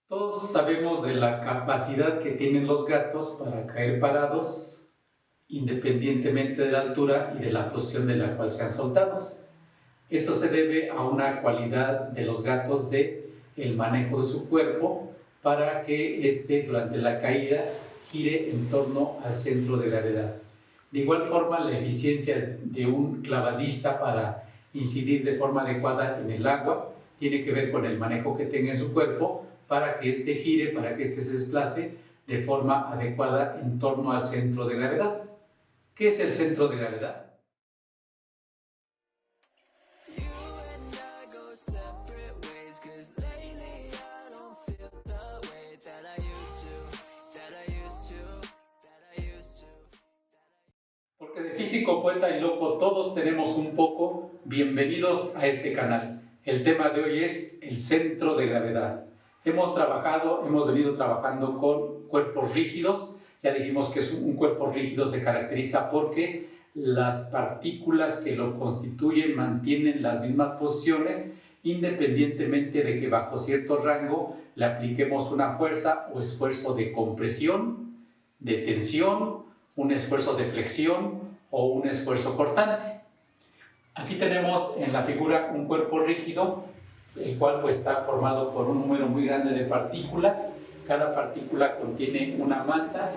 Todos sabemos de la capacidad que tienen los gatos para caer parados independientemente de la altura y de la posición de la cual sean soltados. Esto se debe a una cualidad de los gatos de el manejo de su cuerpo para que éste durante la caída gire en torno al centro de gravedad. De igual forma, la eficiencia de un clavadista para incidir de forma adecuada en el agua tiene que ver con el manejo que tenga en su cuerpo para que éste gire, para que éste se desplace de forma adecuada en torno al centro de gravedad. ¿Qué es el centro de gravedad? Porque de físico, poeta y loco todos tenemos un poco. Bienvenidos a este canal. El tema de hoy es el centro de gravedad. Hemos venido trabajando con cuerpos rígidos. Ya dijimos que un cuerpo rígido se caracteriza porque las partículas que lo constituyen mantienen las mismas posiciones independientemente de que bajo cierto rango le apliquemos una fuerza o esfuerzo de compresión, de tensión, un esfuerzo de flexión o un esfuerzo cortante. Aquí tenemos en la figura un cuerpo rígido, el cual pues está formado por un número muy grande de partículas. Cada partícula contiene una masa,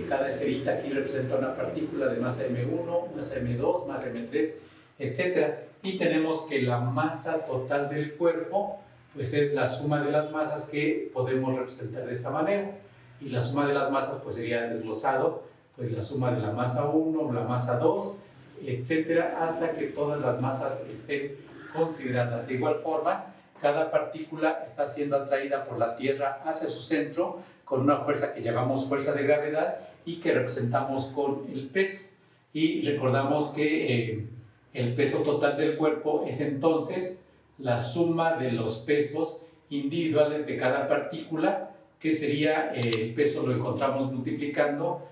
cada esferita aquí representa una partícula de masa M1, masa M2, masa M3, etc. Y tenemos que la masa total del cuerpo pues es la suma de las masas que podemos representar de esta manera. Y la suma de las masas pues sería desglosado, pues la suma de la masa 1, la masa 2, etcétera, hasta que todas las masas estén consideradas. De igual forma, cada partícula está siendo atraída por la Tierra hacia su centro con una fuerza que llamamos fuerza de gravedad y que representamos con el peso. Y recordamos que el peso total del cuerpo es entonces la suma de los pesos individuales de cada partícula, que sería el peso lo encontramos multiplicando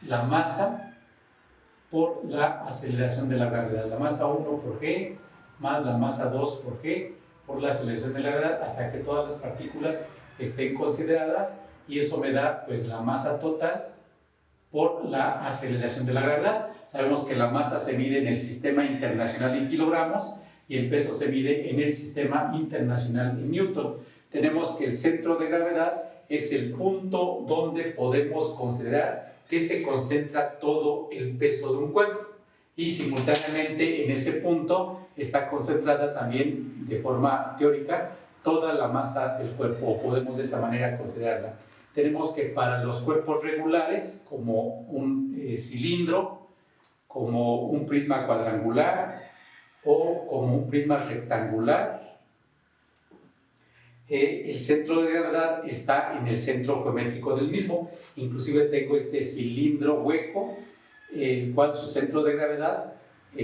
la masa por la aceleración de la gravedad. La masa 1 por G más la masa 2 por G por la aceleración de la gravedad hasta que todas las partículas estén consideradas, y eso me da pues la masa total por la aceleración de la gravedad. Sabemos que la masa se mide en el sistema internacional en kilogramos y el peso se mide en el sistema internacional en Newton. Tenemos que el centro de gravedad es el punto donde podemos considerar que se concentra todo el peso de un cuerpo, y simultáneamente en ese punto está concentrada también de forma teórica toda la masa del cuerpo, o podemos de esta manera considerarla. Tenemos que para los cuerpos regulares, como un cilindro, como un prisma cuadrangular o como un prisma rectangular, el centro de gravedad está en el centro geométrico del mismo. Inclusive tengo este cilindro hueco, el cual su centro de gravedad,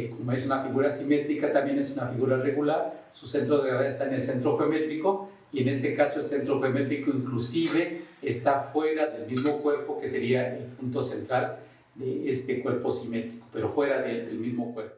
como es una figura simétrica, también es una figura regular. Su centro de gravedad está en el centro geométrico, y en este caso el centro geométrico inclusive está fuera del mismo cuerpo, que sería el punto central de este cuerpo simétrico, pero fuera del mismo cuerpo.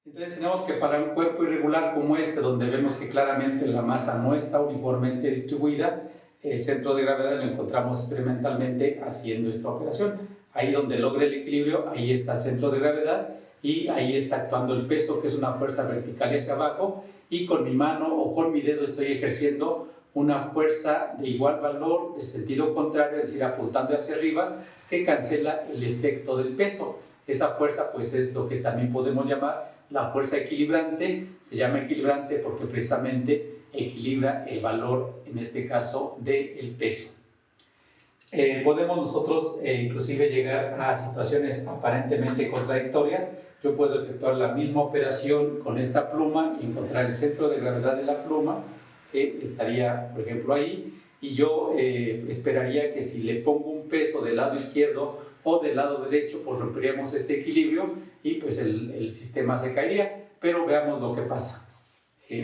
Entonces tenemos que para un cuerpo irregular como este, donde vemos que claramente la masa no está uniformemente distribuida, el centro de gravedad lo encontramos experimentalmente haciendo esta operación. Ahí donde logra el equilibrio, ahí está el centro de gravedad, y ahí está actuando el peso, que es una fuerza vertical hacia abajo, y con mi mano o con mi dedo estoy ejerciendo una fuerza de igual valor de sentido contrario, es decir, apuntando hacia arriba, que cancela el efecto del peso. Esa fuerza pues es lo que también podemos llamar la fuerza equilibrante. Se llama equilibrante porque precisamente equilibra el valor, en este caso, del peso. Podemos nosotros inclusive llegar a situaciones aparentemente contradictorias. Yo puedo efectuar la misma operación con esta pluma y encontrar el centro de gravedad de la pluma, que estaría, por ejemplo, ahí, y yo esperaría que si le pongo un peso del lado izquierdo o del lado derecho, pues romperíamos este equilibrio y pues el sistema se caería. Pero veamos lo que pasa.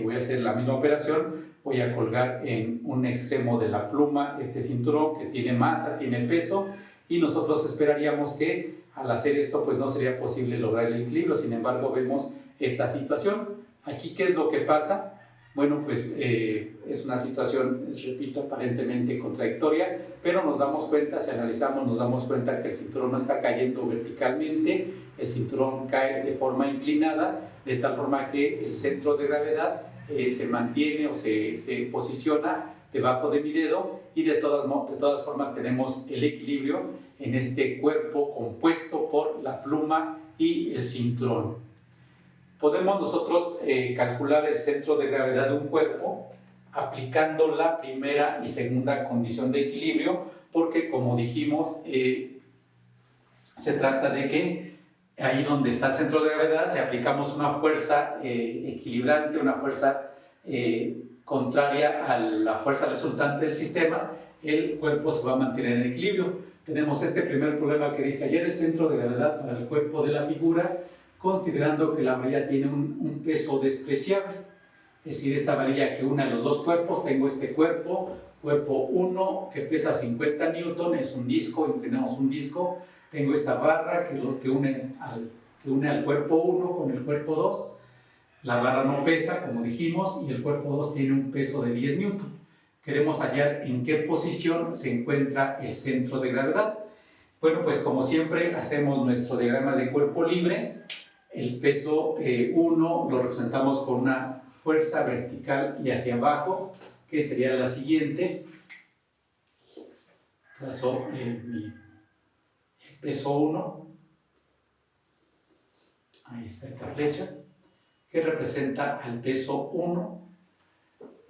Voy a hacer la misma operación. Voy a colgar en un extremo de la pluma este cinturón que tiene masa, tiene peso, y nosotros esperaríamos que al hacer esto pues no sería posible lograr el equilibrio. Sin embargo, vemos esta situación. Aquí, ¿qué es lo que pasa? Bueno, pues es una situación, repito, aparentemente contradictoria, pero nos damos cuenta, si analizamos, nos damos cuenta que el cinturón no está cayendo verticalmente, el cinturón cae de forma inclinada, de tal forma que el centro de gravedad se mantiene o se posiciona debajo de mi dedo, y de todas formas tenemos el equilibrio en este cuerpo compuesto por la pluma y el cinturón. Podemos nosotros calcular el centro de gravedad de un cuerpo aplicando la primera y segunda condición de equilibrio, porque como dijimos, se trata de que ahí donde está el centro de gravedad, si aplicamos una fuerza equilibrante, una fuerza contraria a la fuerza resultante del sistema, el cuerpo se va a mantener en equilibrio. Tenemos este primer problema que dice ayer el centro de gravedad para el cuerpo de la figura, considerando que la varilla tiene un peso despreciable, es decir, esta varilla que une a los dos cuerpos. Tengo este cuerpo 1 que pesa 50 newton, es un disco, inclinamos un disco. Tengo esta barra que une al cuerpo 1 con el cuerpo 2. La barra no pesa, como dijimos, y el cuerpo 2 tiene un peso de 10 newton. Queremos hallar en qué posición se encuentra el centro de gravedad. Bueno, pues como siempre hacemos nuestro diagrama de cuerpo libre. El peso 1 lo representamos con una fuerza vertical y hacia abajo, que sería la siguiente. Trazo el peso 1. Ahí está esta flecha, que representa al peso 1.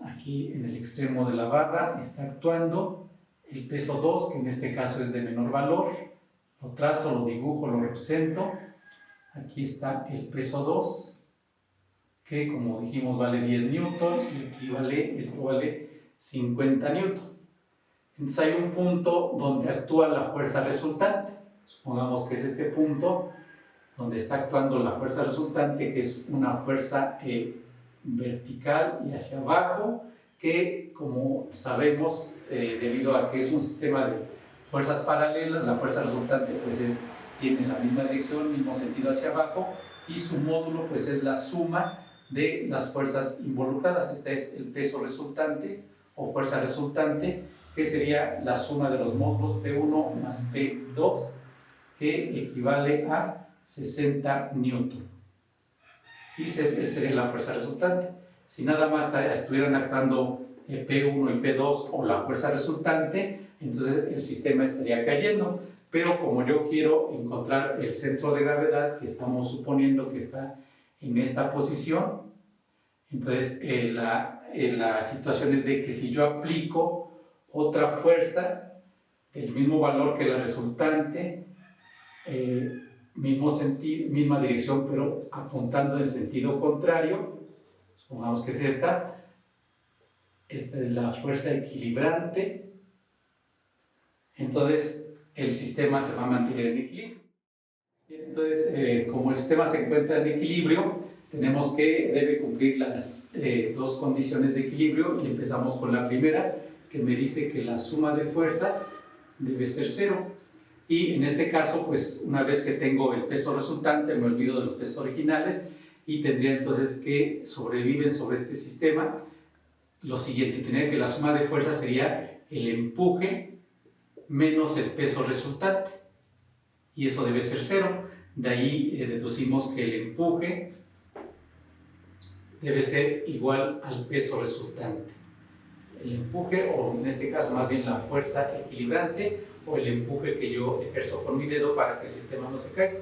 Aquí en el extremo de la barra está actuando el peso 2, que en este caso es de menor valor. Lo trazo, lo dibujo, lo represento. Aquí está el peso 2, que como dijimos vale 10 newton, y aquí esto vale 50 newton. Entonces hay un punto donde actúa la fuerza resultante. Supongamos que es este punto donde está actuando la fuerza resultante, que es una fuerza vertical y hacia abajo, que como sabemos, debido a que es un sistema de fuerzas paralelas, la fuerza resultante pues tiene la misma dirección, mismo sentido hacia abajo, y su módulo pues es la suma de las fuerzas involucradas. Este es el peso resultante o fuerza resultante, que sería la suma de los módulos P1 más P2, que equivale a 60 newton. Y esa sería la fuerza resultante. Si nada más estuvieran actuando P1 y P2 o la fuerza resultante, entonces el sistema estaría cayendo. Pero como yo quiero encontrar el centro de gravedad, que estamos suponiendo que está en esta posición, entonces la situación es de que si yo aplico otra fuerza del mismo valor que la resultante, misma dirección, pero apuntando en sentido contrario, supongamos que es esta es la fuerza equilibrante, entonces el sistema se va a mantener en equilibrio. Entonces, como el sistema se encuentra en equilibrio, tenemos que debe cumplir las dos condiciones de equilibrio, y empezamos con la primera, que me dice que la suma de fuerzas debe ser 0. Y en este caso, pues una vez que tengo el peso resultante, me olvido de los pesos originales, y tendría entonces que sobreviven sobre este sistema lo siguiente: tendría que la suma de fuerzas sería el empuje menos el peso resultante, y eso debe ser 0. De ahí deducimos que el empuje debe ser igual al peso resultante. El empuje, o en este caso más bien la fuerza equilibrante, o el empuje que yo ejerzo con mi dedo para que el sistema no se caiga.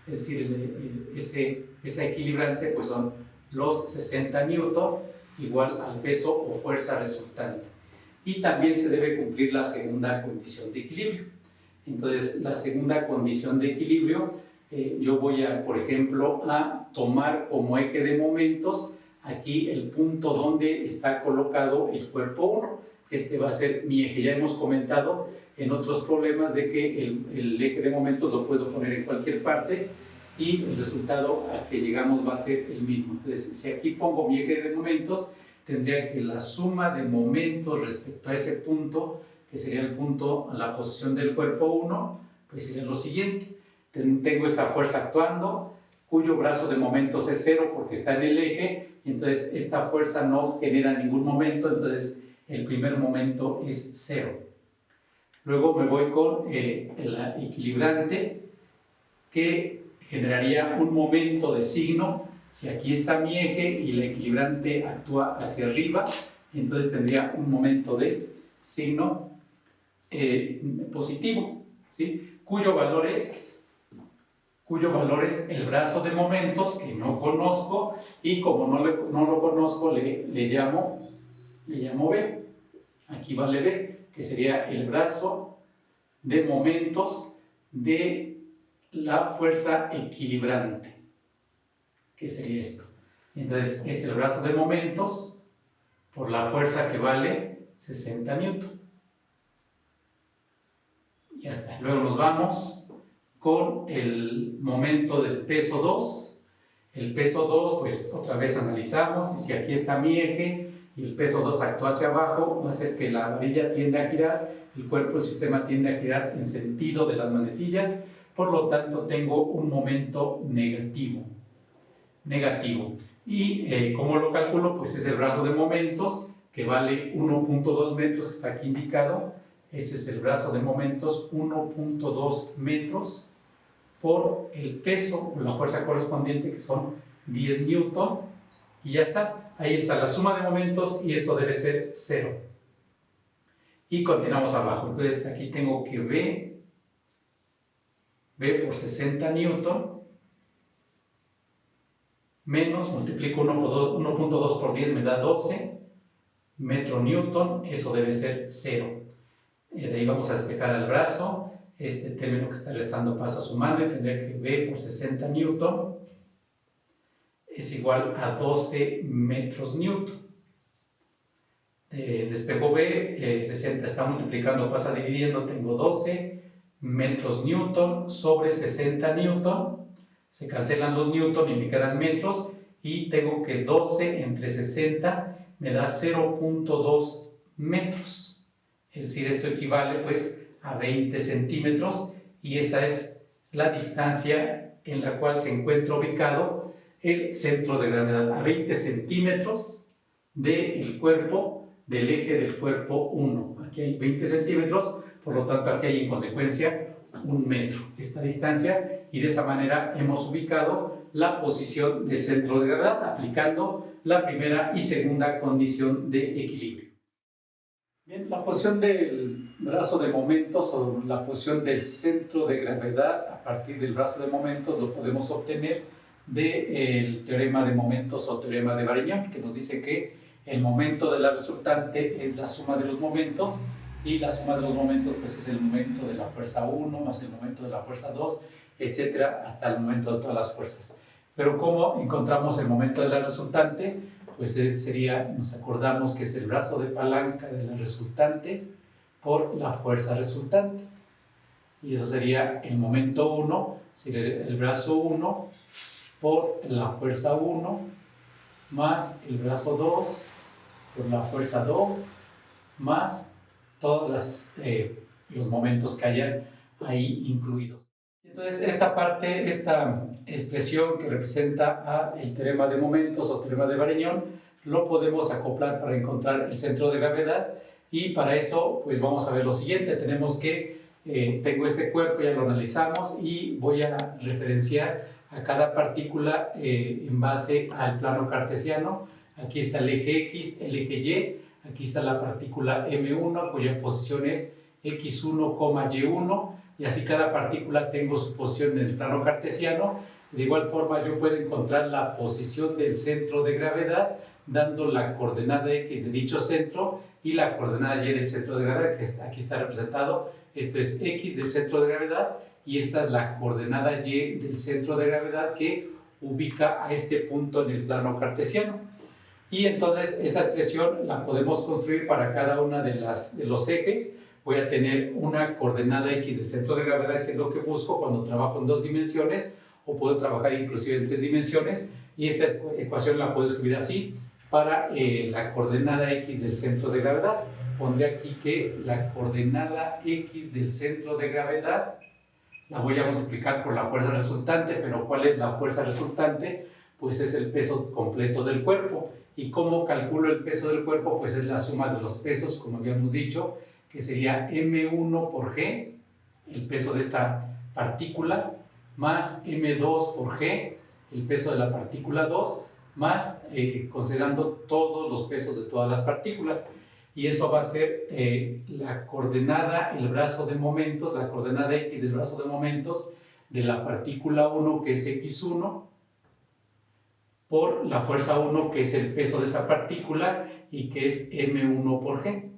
Es decir, esa equilibrante pues son los 60 newton, igual al peso o fuerza resultante. Y también se debe cumplir la segunda condición de equilibrio. Entonces, la segunda condición de equilibrio, yo voy a, por ejemplo, a tomar como eje de momentos aquí el punto donde está colocado el cuerpo 1. Este va a ser mi eje. Ya hemos comentado en otros problemas de que el eje de momentos lo puedo poner en cualquier parte, y el resultado a que llegamos va a ser el mismo. Entonces, si aquí pongo mi eje de momentos, tendría que la suma de momentos respecto a ese punto, que sería el punto, la posición del cuerpo 1, pues sería lo siguiente. Tengo esta fuerza actuando, cuyo brazo de momentos es 0 porque está en el eje, y entonces esta fuerza no genera ningún momento, entonces el primer momento es 0. Luego me voy con el equilibrante, que generaría un momento de signo. Si aquí está mi eje y el equilibrante actúa hacia arriba, entonces tendría un momento de signo positivo, ¿sí? cuyo valor es el brazo de momentos, que no conozco, y como no lo conozco, le llamo B. Aquí vale B, que sería el brazo de momentos de la fuerza equilibrante, que sería esto. Entonces es el brazo de momentos por la fuerza que vale 60 newton. Ya está. Luego nos vamos con el momento del peso 2. El peso 2, pues otra vez analizamos, y si aquí está mi eje y el peso 2 actúa hacia abajo, va a hacer que la varilla tienda a girar, el cuerpo del sistema tiende a girar en sentido de las manecillas, por lo tanto tengo un momento negativo. Y ¿cómo lo calculo? Pues es el brazo de momentos, que vale 1.2 metros, que está aquí indicado. Ese es el brazo de momentos, 1.2 metros por el peso o la fuerza correspondiente, que son 10 newton, y ya está. Ahí está la suma de momentos, y esto debe ser 0. Y continuamos abajo. Entonces aquí tengo que B por 60 newton menos, multiplico 1.2 por 10, me da 12 metro newton, eso debe ser 0. De ahí vamos a despejar el brazo. Este término que está restando pasa a su mano, y tendría que B por 60 newton es igual a 12 metros newton. Despejo B, 60 está multiplicando, pasa dividiendo, tengo 12 metros newton sobre 60 newton. Se cancelan los newton y me quedan metros, y tengo que 12 entre 60 me da 0.2 metros. Es decir, esto equivale pues a 20 centímetros, y esa es la distancia en la cual se encuentra ubicado el centro de gravedad, a 20 centímetros del cuerpo, del eje del cuerpo 1. Aquí hay 20 centímetros, por lo tanto aquí hay en consecuencia 1 metro esta distancia, y de esta manera hemos ubicado la posición del centro de gravedad aplicando la primera y segunda condición de equilibrio. Bien, la posición del brazo de momentos, o la posición del centro de gravedad a partir del brazo de momentos, lo podemos obtener del teorema de momentos o teorema de Varignon, que nos dice que el momento de la resultante es la suma de los momentos, y la suma de los momentos pues es el momento de la fuerza 1 más el momento de la fuerza 2, etcétera, hasta el momento de todas las fuerzas. Pero ¿cómo encontramos el momento de la resultante? Pues sería, nos acordamos que es el brazo de palanca de la resultante por la fuerza resultante. Y eso sería el momento 1, sería el brazo 1 por la fuerza 1 más el brazo 2 por la fuerza 2 más todos los momentos que hayan ahí incluidos. Entonces esta expresión que representa el teorema de momentos o teorema de Varignon, lo podemos acoplar para encontrar el centro de gravedad, y para eso pues vamos a ver lo siguiente. Tenemos que, tengo este cuerpo, ya lo analizamos, y voy a referenciar a cada partícula en base al plano cartesiano. Aquí está el eje X, el eje Y. Aquí está la partícula M1, cuya posición es X1, Y1, y así cada partícula tengo su posición en el plano cartesiano. De igual forma yo puedo encontrar la posición del centro de gravedad dando la coordenada X de dicho centro y la coordenada Y del centro de gravedad, que aquí está representado. Esto es X del centro de gravedad, y esta es la coordenada Y del centro de gravedad que ubica a este punto en el plano cartesiano. Y entonces esta expresión la podemos construir para cada una de los ejes. Voy a tener una coordenada X del centro de gravedad, que es lo que busco cuando trabajo en 2 dimensiones, o puedo trabajar inclusive en 3 dimensiones, y esta ecuación la puedo escribir así. Para la coordenada X del centro de gravedad, pondré aquí que la coordenada X del centro de gravedad la voy a multiplicar por la fuerza resultante. Pero ¿cuál es la fuerza resultante? pues es el peso completo del cuerpo. ¿Y cómo calculo el peso del cuerpo? Pues es la suma de los pesos, como habíamos dicho, que sería m1 por g, el peso de esta partícula, más m2 por g, el peso de la partícula 2, más considerando todos los pesos de todas las partículas. Y eso va a ser la coordenada, el brazo de momentos, la coordenada x del brazo de momentos de la partícula 1, que es x1, por la fuerza 1, que es el peso de esa partícula y que es m1 por g,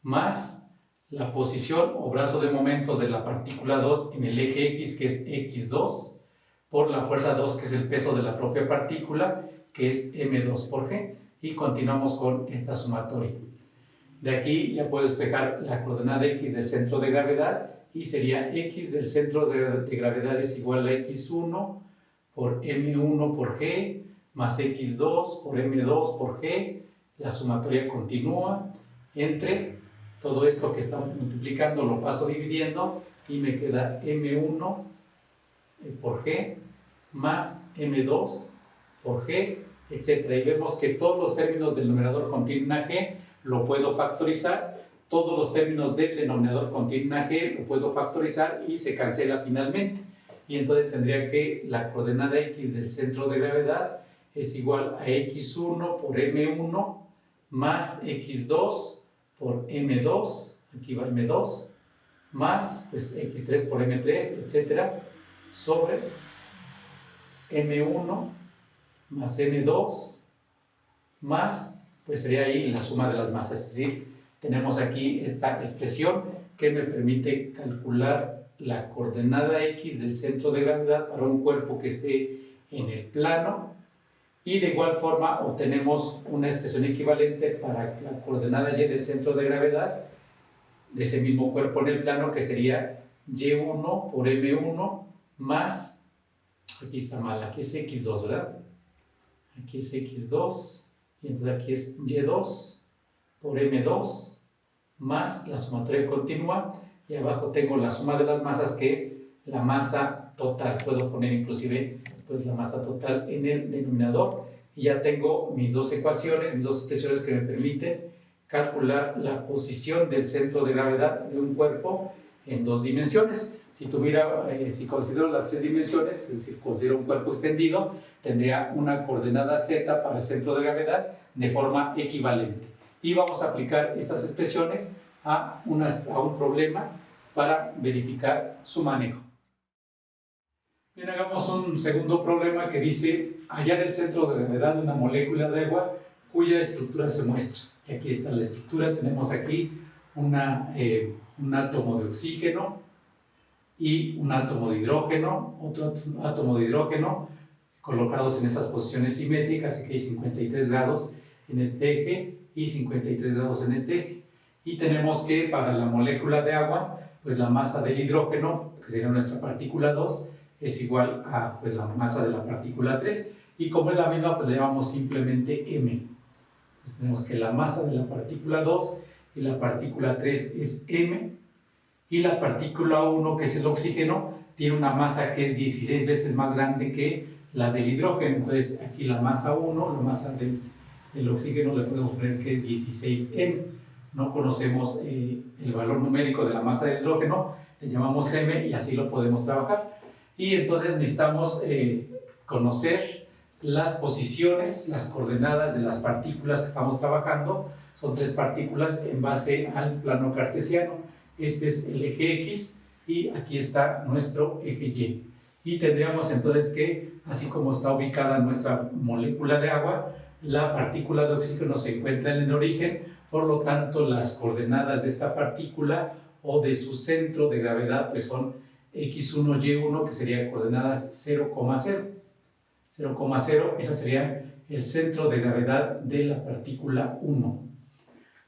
más la posición o brazo de momentos de la partícula 2 en el eje x, que es x2, por la fuerza 2, que es el peso de la propia partícula, que es m2 por g, y continuamos con esta sumatoria. De aquí ya puedo despejar la coordenada x del centro de gravedad, y sería x del centro de gravedad es igual a x1 por m1 por g, más x2 por m2 por g. La sumatoria continúa entre todo esto que estamos multiplicando, lo paso dividiendo y me queda m1 por g más m2 por g, etc. Y vemos que todos los términos del numerador contienen una g, lo puedo factorizar. Todos los términos del denominador contienen una g, lo puedo factorizar y se cancela finalmente. Y entonces tendría que la coordenada x del centro de gravedad es igual a x1 por m1 más x2 por m2, aquí va m2, más pues x3 por m3, etcétera, sobre m1 más m2 más, pues sería ahí la suma de las masas. Es decir, tenemos aquí esta expresión que me permite calcular la coordenada x del centro de gravedad para un cuerpo que esté en el plano, y de igual forma obtenemos una expresión equivalente para la coordenada y del centro de gravedad de ese mismo cuerpo en el plano, que sería y1 por m1 más, aquí está mal, aquí es x2, ¿verdad? Aquí es x2, y entonces aquí es y2 por m2 más la sumatoria continua, y abajo tengo la suma de las masas, que es la masa total. Puedo poner inclusive pues la masa total en el denominador, y ya tengo mis dos ecuaciones, mis dos expresiones que me permiten calcular la posición del centro de gravedad de un cuerpo en dos dimensiones. Si considero las tres dimensiones, es decir, considero un cuerpo extendido, tendría una coordenada z para el centro de gravedad de forma equivalente. Y vamos a aplicar estas expresiones a un problema para verificar su manejo. Bien, hagamos un segundo problema que dice hallar el centro de gravedad de una molécula de agua cuya estructura se muestra. Y aquí está la estructura. Tenemos aquí un átomo de oxígeno y un átomo de hidrógeno, otro átomo de hidrógeno, colocados en esas posiciones simétricas. Aquí hay 53 grados en este eje y 53 grados en este eje. Y tenemos que para la molécula de agua, pues la masa del hidrógeno, que sería nuestra partícula 2, es igual a pues, la masa de la partícula 3, y como es la misma, pues le llamamos simplemente m. Entonces tenemos que la masa de la partícula 2 y la partícula 3 es m, y la partícula 1, que es el oxígeno, tiene una masa que es 16 veces más grande que la del hidrógeno. Entonces aquí la masa 1, la masa del oxígeno, le podemos poner que es 16m. No conocemos el valor numérico de la masa del hidrógeno, le llamamos m, y así lo podemos trabajar. Y entonces necesitamos conocer las posiciones, las coordenadas de las partículas que estamos trabajando. Son tres partículas en base al plano cartesiano. Este es el eje X y aquí está nuestro eje Y. Y tendríamos entonces que, así como está ubicada nuestra molécula de agua, la partícula de oxígeno se encuentra en el origen, por lo tanto las coordenadas de esta partícula o de su centro de gravedad pues son x1, y1, que serían coordenadas 0,0. 0,0, esa sería el centro de gravedad de la partícula 1.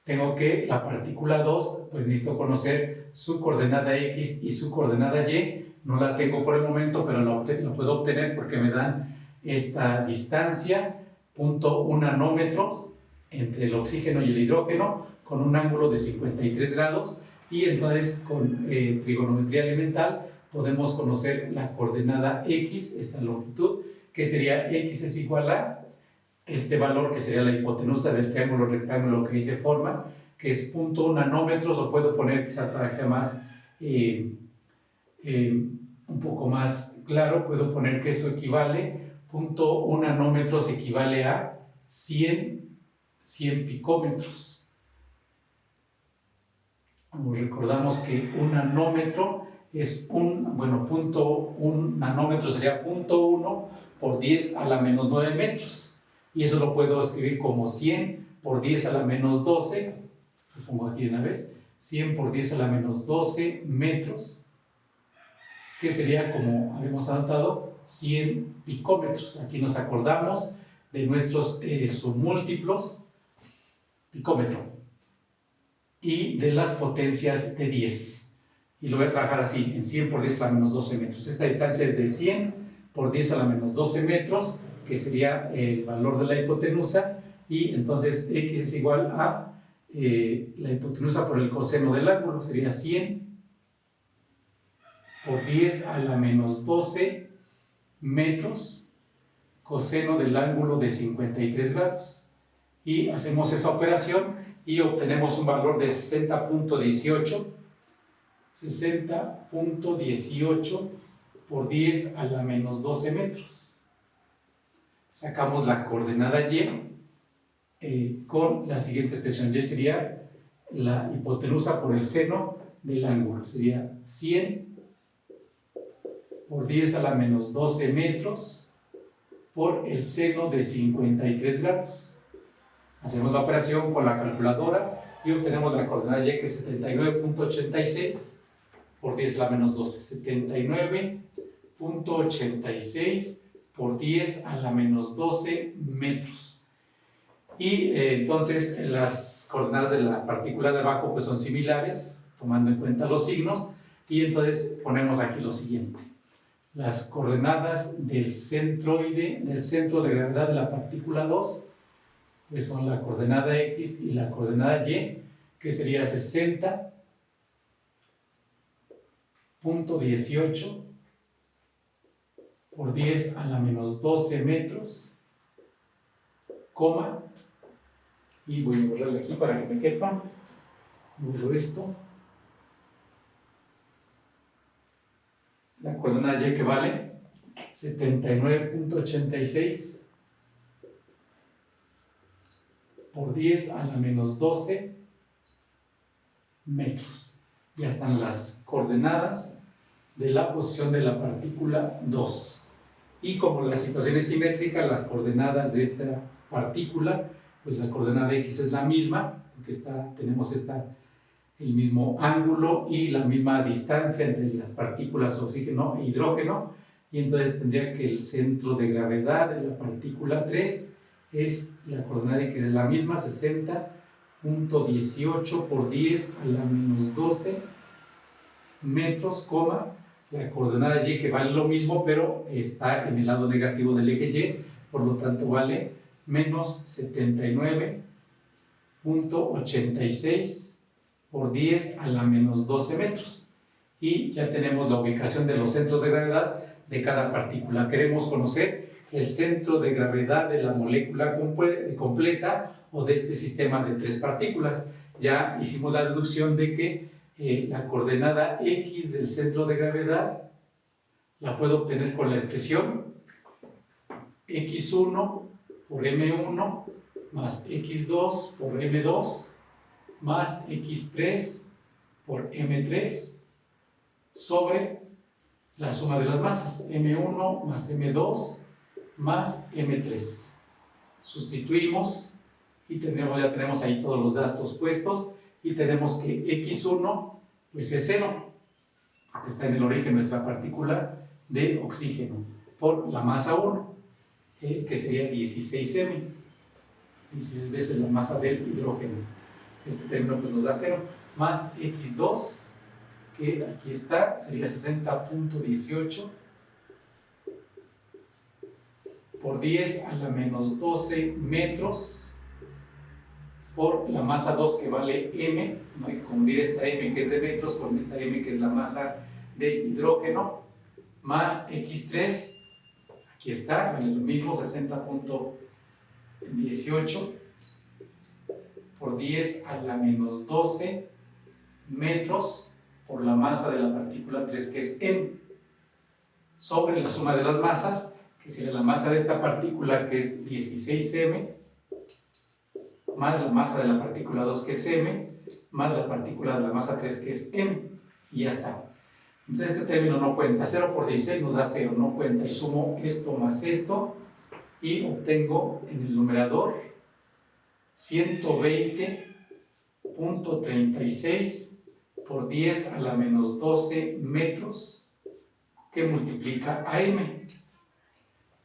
Tengo que la partícula 2, pues necesito conocer su coordenada x y su coordenada y. No la tengo por el momento, pero lo puedo obtener porque me dan esta distancia, 0.1 nanómetros, entre el oxígeno y el hidrógeno, con un ángulo de 53 grados, y entonces con trigonometría elemental podemos conocer la coordenada x, esta longitud, que sería x es igual a este valor que sería la hipotenusa del triángulo rectángulo que ahí se forma, que es 0.1 nanómetros, o puedo poner quizás para que sea más, un poco más claro, puedo poner que eso equivale, 0.1 nanómetros equivale a 100 picómetros. Recordamos que un nanómetro es bueno, 0.1 nanómetro sería 0.1 por 10 a la menos 9 metros. Y eso lo puedo escribir como 100 por 10 a la menos 12, lo pongo aquí una vez, 100 por 10 a la menos 12 metros, que sería, como habíamos anotado, 100 picómetros. Aquí nos acordamos de nuestros submúltiplos, picómetro, y de las potencias de 10. Y lo voy a trabajar así, en 100 por 10 a la menos 12 metros. Esta distancia es de 100 por 10 a la menos 12 metros, que sería el valor de la hipotenusa, y entonces x es igual a la hipotenusa por el coseno del ángulo, sería 100 por 10 a la menos 12 metros, coseno del ángulo de 53 grados. Y hacemos esa operación y obtenemos un valor de 60.18 por 10 a la menos 12 metros. Sacamos la coordenada y con la siguiente expresión. Y sería la hipotenusa por el seno del ángulo. Sería 100 por 10 a la menos 12 metros por el seno de 53 grados. Hacemos la operación con la calculadora y obtenemos la coordenada y, que es 79.86 por 10 a la menos 12. 79.86 por 10 a la menos 12 metros. Y entonces las coordenadas de la partícula de abajo pues son similares, tomando en cuenta los signos, y entonces ponemos aquí lo siguiente. Las coordenadas del centroide, del centro de gravedad de la partícula 2, pues son la coordenada x y la coordenada y, que sería 60.18 por 10 a la menos 12 metros, coma, y voy a borrarle aquí para que me quepa, borro esto, la coordenada y, que vale 79.86 por 10 a la menos 12 metros. Ya están las coordenadas de la posición de la partícula 2. Y como la situación es simétrica, las coordenadas de esta partícula, pues la coordenada x es la misma, porque tenemos el mismo ángulo y la misma distancia entre las partículas oxígeno e hidrógeno, y entonces tendría que el centro de gravedad de la partícula 3 es, la coordenada x es la misma, 60.18 por 10 a la menos 12 metros, coma, la coordenada y, que vale lo mismo, pero está en el lado negativo del eje y, por lo tanto vale menos 79.86 por 10 a la menos 12 metros. Y ya tenemos la ubicación de los centros de gravedad de cada partícula. Queremos conocer el centro de gravedad de la molécula completa o de este sistema de 3 partículas. Ya hicimos la deducción de que la coordenada x del centro de gravedad la puedo obtener con la expresión x1 por m1 más x2 por m2 más x3 por m3 sobre la suma de las masas, m1 más m2 más m3. Sustituimos y ya tenemos ahí todos los datos puestos, y tenemos que x1 pues es 0, porque está en el origen nuestra partícula de oxígeno, por la masa 1, que sería 16m, 16 veces la masa del hidrógeno. Este término pues nos da 0, más x2, que aquí está, sería 60.18 por 10 a la menos 12 metros por la masa 2, que vale m. No hay que confundir esta m que es de metros con esta m que es la masa del hidrógeno, más x3, aquí Aquí está, vale lo mismo, 60.18 por 10 a la menos 12 metros por la masa de la partícula 3, que es m, sobre la suma de las masas, que sería la masa de esta partícula, que es 16m, más la masa de la partícula 2, que es m, más la partícula de la masa 3, que es m, y ya está. Entonces este término no cuenta, 0 por 16 nos da 0, no cuenta, y sumo esto más esto, y obtengo en el numerador 120.36 por 10 a la menos 12 metros, que multiplica a m.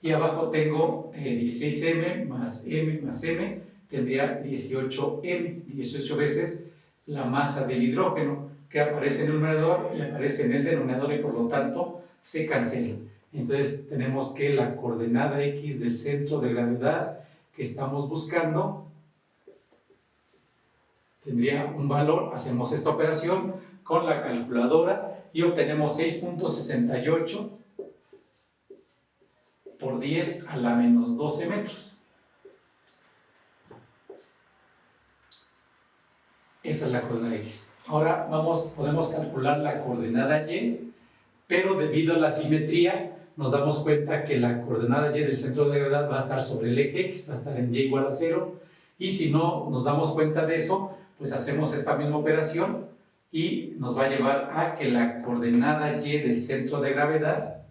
Y abajo tengo 16m más m, tendría 18m, 18 veces la masa del hidrógeno, que aparece en el numerador y aparece en el denominador, y por lo tanto se cancela. Entonces tenemos que la coordenada x del centro de gravedad que estamos buscando tendría un valor. Hacemos esta operación con la calculadora y obtenemos 6.68 por 10 a la menos 12 metros. Esa es la coordenada x. Ahora podemos calcular la coordenada y, pero debido a la simetría nos damos cuenta que la coordenada y del centro de gravedad va a estar sobre el eje x, va a estar en y igual a 0, y si no nos damos cuenta de eso, pues hacemos esta misma operación y nos va a llevar a que la coordenada y del centro de gravedad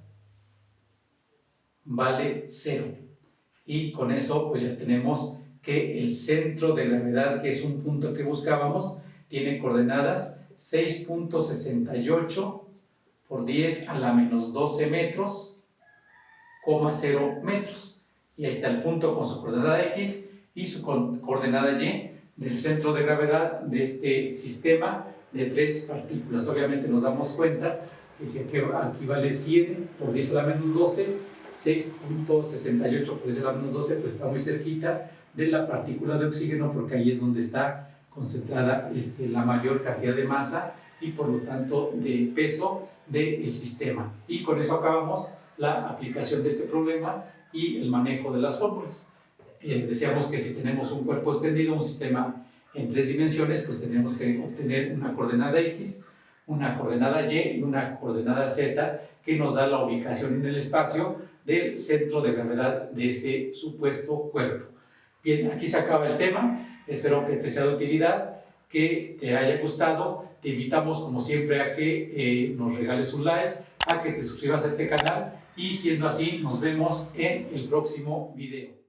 vale 0. Y con eso pues ya tenemos que el centro de gravedad, que es un punto que buscábamos, tiene coordenadas 6.68 por 10 a la menos 12 metros, 0 metros. Y ahí está el punto con su coordenada x y su coordenada y del centro de gravedad de este sistema de 3 partículas. Obviamente nos damos cuenta que si aquí vale 100 por 10 a la menos 12, 6.68 por 10 a la menos 12, pues está muy cerquita de la partícula de oxígeno, porque ahí es donde está concentrada la mayor cantidad de masa y por lo tanto de peso del sistema. Y con eso acabamos la aplicación de este problema y el manejo de las fórmulas. Decíamos que si tenemos un cuerpo extendido, un sistema en 3 dimensiones, pues tenemos que obtener una coordenada x, una coordenada y y una coordenada z, que nos da la ubicación en el espacio del centro de gravedad de ese supuesto cuerpo. Bien, aquí se acaba el tema. Espero que te sea de utilidad, que te haya gustado. Te invitamos, como siempre, a que nos regales un like, a que te suscribas a este canal, y siendo así, nos vemos en el próximo video.